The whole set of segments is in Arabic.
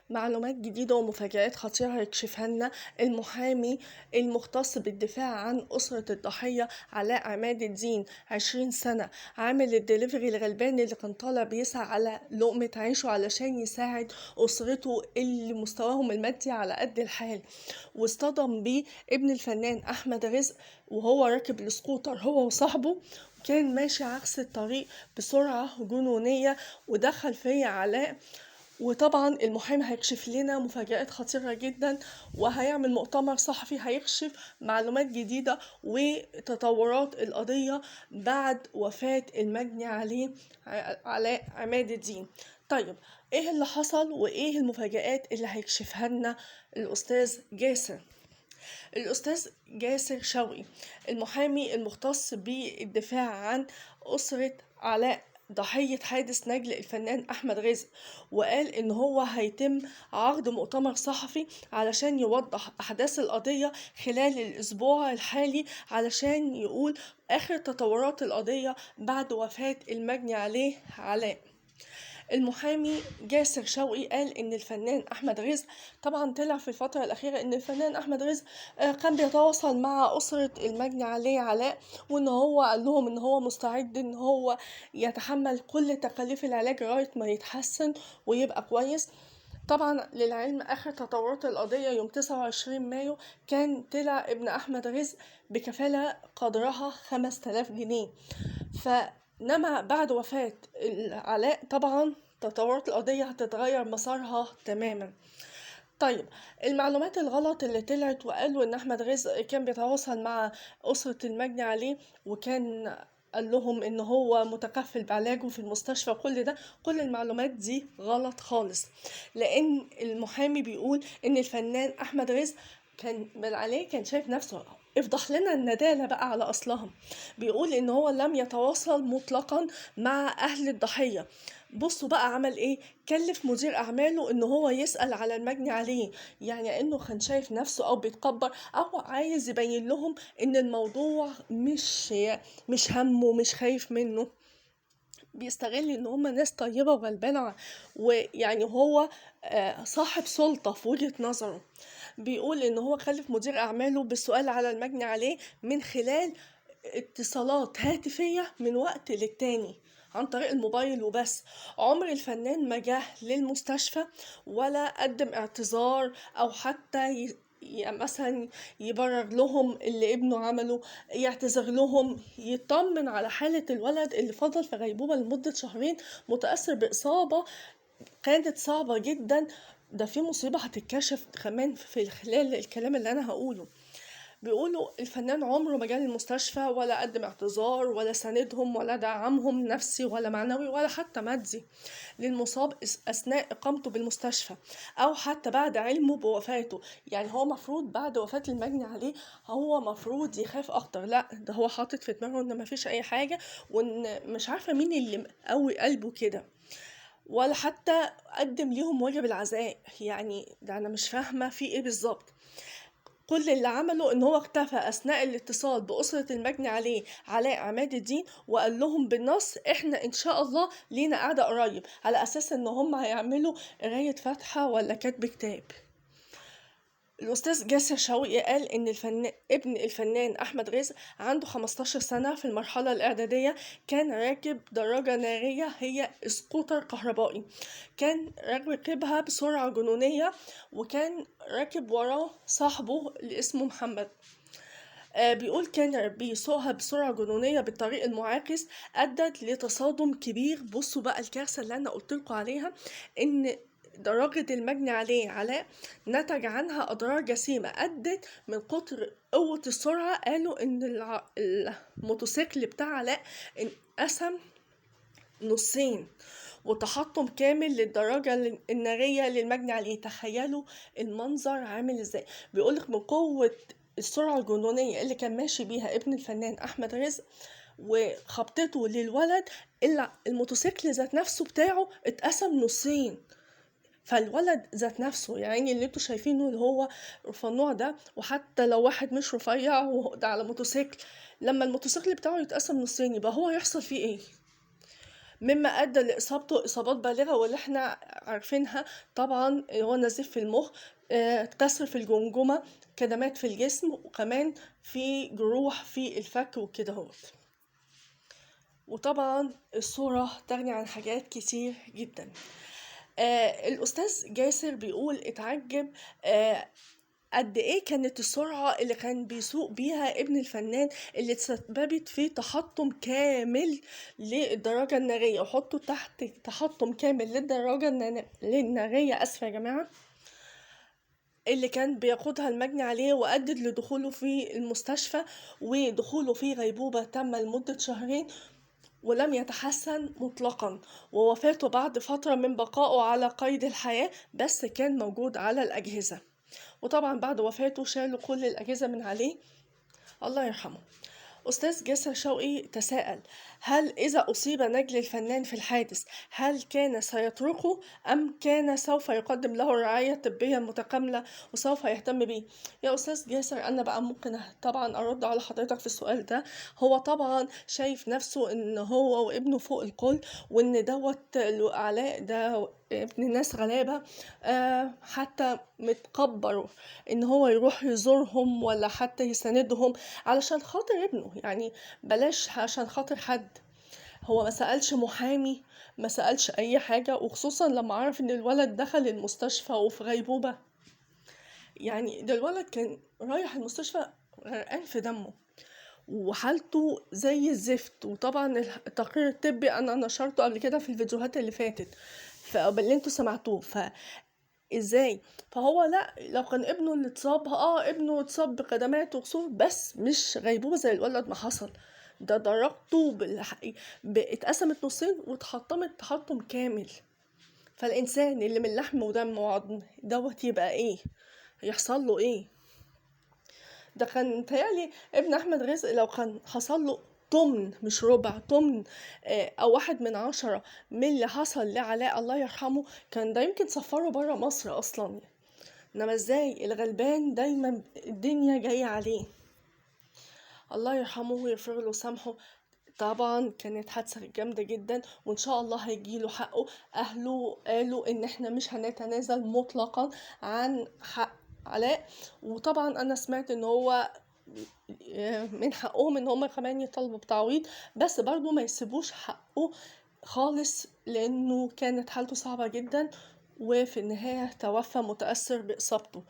معلومات جديدة ومفاجآت خطيرة هيكشفها لنا المحامي المختص بالدفاع عن أسرة الضحية علاء عماد الدين، 20 سنة، عامل الدليفري الغلبان اللي كان طالع بيسعى على لقمة عيشه علشان يساعد أسرته اللي مستواهم المادي على قد الحال، واصطدم بيه ابن الفنان أحمد رزق وهو راكب السكوتر هو وصاحبه، كان ماشي عكس الطريق بسرعة جنونية ودخل فيا علاء. وطبعا المحامي هيكشف لنا مفاجآت خطيرة جدا، وهيعمل مؤتمر صحفي هيكشف معلومات جديدة وتطورات القضية بعد وفاة المجني عليه علاء عماد الدين. طيب، ايه اللي حصل وايه المفاجآت اللي هيكشفها لنا الأستاذ جاسر؟ الأستاذ جاسر شوقي، المحامي المختص بالدفاع عن أسرة علاء ضحية حادث نجل الفنان أحمد رزق، وقال إن هو هيتم عقد مؤتمر صحفي علشان يوضح أحداث القضية خلال الأسبوع الحالي، علشان يقول آخر تطورات القضية بعد وفاة المجني عليه علاء. المحامي جاسر شوقي قال ان الفنان احمد رزق، طبعا طلع في الفتره الاخيره ان الفنان احمد رزق كان بيتواصل مع اسره المجني عليه علاء، وان هو قال لهم ان هو مستعد ان هو يتحمل كل تكاليف العلاج لغايه ما يتحسن ويبقى كويس. طبعا للعلم اخر تطورات القضيه يوم 29 مايو كان طلع ابن احمد رزق بكفاله قدرها 5000 جنيه. فنما بعد وفاة علاء طبعا تطورات القضية هتتغير مسارها تماما. طيب، المعلومات الغلط اللي طلعت وقالوا ان احمد رزق كان بيتواصل مع اسرة المجني عليه، وكان قال لهم ان هو متكفل بعلاجه في المستشفى، كل المعلومات دي غلط خالص، لان المحامي بيقول ان الفنان احمد رزق كان بل عليه كان شايف نفسه، افضح لنا الندالة بقى على أصلها. بيقول إن هو لم يتواصل مطلقا مع أهل الضحية. بصوا بقى عمل إيه، كلف مدير أعماله إن هو يسأل على المجني عليه، يعني إنه كان شايف نفسه أو بيتكبر أو عايز يبين لهم إن الموضوع مش همه، مش خايف منه، بيستغل ان هما ناس طيبة وغلبانة، ويعني هو صاحب سلطة في وجهة نظره. بيقول ان هو كلف مدير اعماله بالسؤال على المجني عليه من خلال اتصالات هاتفية من وقت للتاني عن طريق الموبايل وبس. عمر الفنان ما جه للمستشفى ولا قدم اعتذار او حتى مثلا يبرر لهم اللي ابنه عمله، يعتذر لهم، يطمن على حالة الولد اللي فضل في غيبوبة لمدة شهرين متأثر بإصابة كانت صعبة جدا. ده في مصيبة هتتكشف كمان في خلال الكلام اللي أنا هقوله. بيقولوا الفنان عمره ما جه المستشفى ولا قدم اعتذار ولا ساندهم ولا دعمهم نفسي ولا معنوي ولا حتى مادي للمصاب أثناء إقامته بالمستشفى أو حتى بعد علمه بوفاته. يعني هو مفروض بعد وفاة المجني عليه هو مفروض يخاف أكتر، لا ده هو حاطط في دماغه إن مفيش أي حاجة، وإن مش عارفة مين اللي مقوي قلبه كده، ولا حتى قدم ليهم واجب العزاء. يعني ده أنا مش فاهمة في إيه بالظبط. كل اللي عمله ان هو اكتفى اثناء الاتصال باسرة المجني عليه علاء عماد الدين وقال لهم بالنص احنا ان شاء الله لينا قعدة قريب، على اساس ان هم هيعملوا قراية فاتحة ولا كتب كتاب. الأستاذ جاسر شوقي قال إن ابن الفنان أحمد رزق عنده 15 سنة في المرحلة الإعدادية، كان راكب دراجة نارية هي سكوتر كهربائي، كان راكبها بسرعة جنونية، وكان راكب وراه صاحبه اللي اسمه محمد. بيقول كان بيسوقها بسرعة جنونية بالطريق المعاكس، أدت لتصادم كبير. بصوا بقى الكارثة اللي أنا قلتلكوا عليها، إن دراجة المجني عليه علاء نتج عنها أضرار جسيمة أدت من كتر قوة السرعة. قالوا إن الموتوسيكل بتاع علاء انقسم نصين، وتحطم كامل للدراجة النارية للمجني عليه. تخيلوا المنظر عامل ازاي. بيقولك من قوة السرعة الجنونية اللي كان ماشي بيها ابن الفنان أحمد رزق وخبطته للولد، إلا الموتوسيكل ذات نفسه بتاعه اتقسم نصين. فالولد ذات نفسه يعني اللي انتوا شايفينه اللي هو رفنوع ده، وحتى لو واحد مش رفيع وده على موتوسيكل، لما الموتوسيكل بتاعه يتقسم نصين يبقى هو يحصل فيه ايه؟ مما أدى لإصابته إصابات بالغة واللي إحنا عارفينها طبعًا، هو نزيف في المخ، كسر في الجمجمة، كدمات في الجسم، وكمان في جروح في الفك وكده اهوت. وطبعًا الصورة تغني عن حاجات كتير جدًا. الأستاذ جاسر بيقول اتعجب قد إيه كانت السرعة اللي كان بيسوق بيها ابن الفنان اللي تسببت في تحطم كامل للدراجة النارية، وحطوا تحت تحطم كامل للدراجة النارية، آسفة يا جماعة، اللي كان بيقودها المجني عليه، وأدت لدخوله في المستشفى ودخوله في غيبوبة تامة لمدة شهرين، ولم يتحسن مطلقا، ووفاته بعد فترة من بقائه على قيد الحياة، بس كان موجود على الأجهزة. وطبعا بعد وفاته شالوا كل الأجهزة من عليه، الله يرحمه. أستاذ جاسر شوقي تساءل: هل إذا أصيب نجل الفنان في الحادث هل كان سيتركه أم كان سوف يقدم له الرعاية الطبية المتكاملة وسوف يهتم بيه؟ يا أستاذ جاسر، أنا بقى ممكن طبعا أرد على حضرتك في السؤال ده. هو طبعا شايف نفسه إن هو وابنه فوق الكل، وإن دوت علاء ده ابن ناس غلابة، حتى متكبر إن هو يروح يزورهم ولا حتى يساندهم علشان خاطر ابنه، يعني بلاش عشان خاطر حد. هو ما سألش محامي، ما سألش أي حاجة، وخصوصا لما عرف إن الولد دخل المستشفى وفي غيبوبة. يعني ده الولد كان رايح المستشفى غرقان في دمه وحالته زي الزفت. وطبعا التقرير الطبي أنا نشرته قبل كده في الفيديوهات اللي فاتت، فاللي انتوا سمعتوه. ازاي؟ فهو لا، لو كان ابنه اللي اتصاب، ابنه اتصاب بكدمات وكسور بس مش غيبوبة زي الولد ما حصل. ده درجته اتقسمت نصين واتحطمت تحطم كامل. فالإنسان اللي من لحم ودم وعظم دوت يبقى ايه؟ يحصل له ايه؟ ده كان متهيألي ابن أحمد رزق لو كان حصل له تمن، مش ربع، تمن أو 1/10 من اللي حصل لعلاء الله يرحمه، كان ده يمكن سفره برا مصر أصلا. إنما ازاي الغلبان دايما الدنيا جاية عليه. الله يرحمه ويغفر له وسامحه. طبعا كانت حادثة جامدة جدا، وإن شاء الله هيجيله حقه. أهله قالوا إن إحنا مش هنتنازل مطلقا عن حق علاء. وطبعا أنا سمعت إن هو من حقهم إن هما كمان يطالبوا بتعويض، بس برضو ما يسيبوش حقه خالص، لأنه كانت حالته صعبة جدا، وفي النهاية توفى متأثر بإصابته.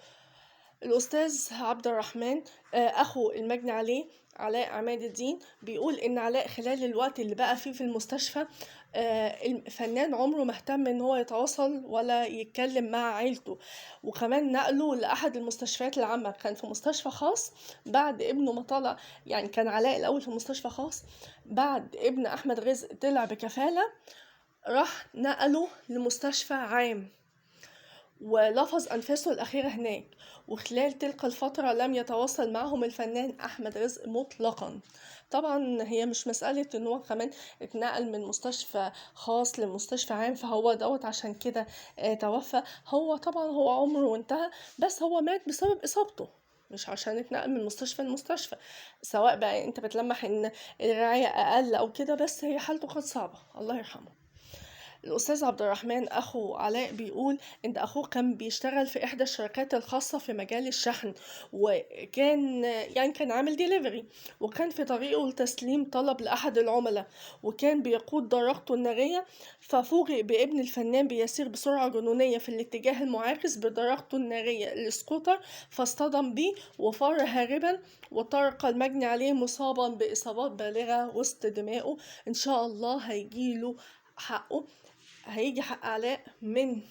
الأستاذ عبد الرحمن أخو المجني عليه علاء عماد الدين بيقول إن علاء خلال الوقت اللي بقى فيه في المستشفى الفنان عمره ما اهتم إن هو يتواصل ولا يتكلم مع عيلته، وكمان نقله لأحد المستشفيات العامة. كان في مستشفى خاص بعد ابنه ما طلع، يعني كان علاء الأول في مستشفى خاص، بعد ابن أحمد رزق طلع بكفالة راح نقله لمستشفى عام ولفظ أنفاسه الأخيرة هناك. وخلال تلك الفترة لم يتواصل معهم الفنان أحمد رزق مطلقا. طبعا هي مش مسألة إن هو كمان اتنقل من مستشفى خاص لمستشفى عام فهو دوت عشان كده توفى. هو طبعا هو عمره انتهى، بس هو مات بسبب إصابته، مش عشان اتنقل من مستشفى لمستشفى. سواء بقى انت بتلمح ان الرعاية اقل او كده، بس هي حالته كانت صعبة، الله يرحمه. الأستاذ عبد الرحمن أخو علاء بيقول إن أخوه كان بيشتغل في إحدى الشركات الخاصة في مجال الشحن، وكان يعني كان عامل ديليفري، وكان في طريقه لتسليم طلب لأحد العملاء، وكان بيقود دراجته النارية، ففوجئ بابن الفنان بيسير بسرعة جنونية في الاتجاه المعاكس بدراجته النارية السكوتر، فاصطدم بيه وفار هاربا، وطرق المجني عليه مصابا بإصابات بالغة وسط دماغه. إن شاء الله هيجيله حقه، هيجي حق علاء من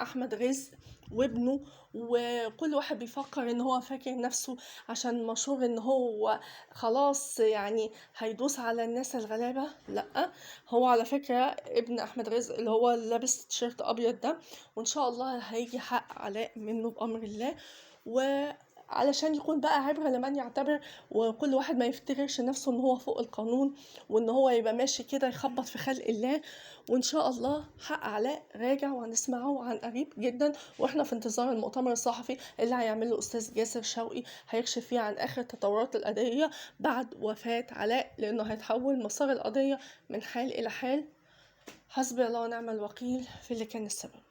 احمد رزق وابنه. وكل واحد بيفكر ان هو فاكر نفسه عشان مشهور ان هو خلاص يعني هيدوس على الناس الغلابة. لا، هو على فكرة ابن احمد رزق اللي هو لابس تيشيرت ابيض ده، وان شاء الله هيجي حق علاء منه بامر الله. وعلشان يكون بقى عبرة لمن يعتبر، وكل واحد ما يفتكرش نفسه ان هو فوق القانون، وان هو يبقى ماشي كده يخبط في خلق الله. وان شاء الله حق علاء راجع وهنسمعه عن قريب جدا، واحنا في انتظار المؤتمر الصحفي اللي هيعمله الاستاذ جاسر شوقي، هيكشف فيه عن اخر تطورات القضيه بعد وفاه علاء، لانه هيتحول مسار القضيه من حال الى حال. حسبي الله ونعم الوكيل في اللي كان السبب.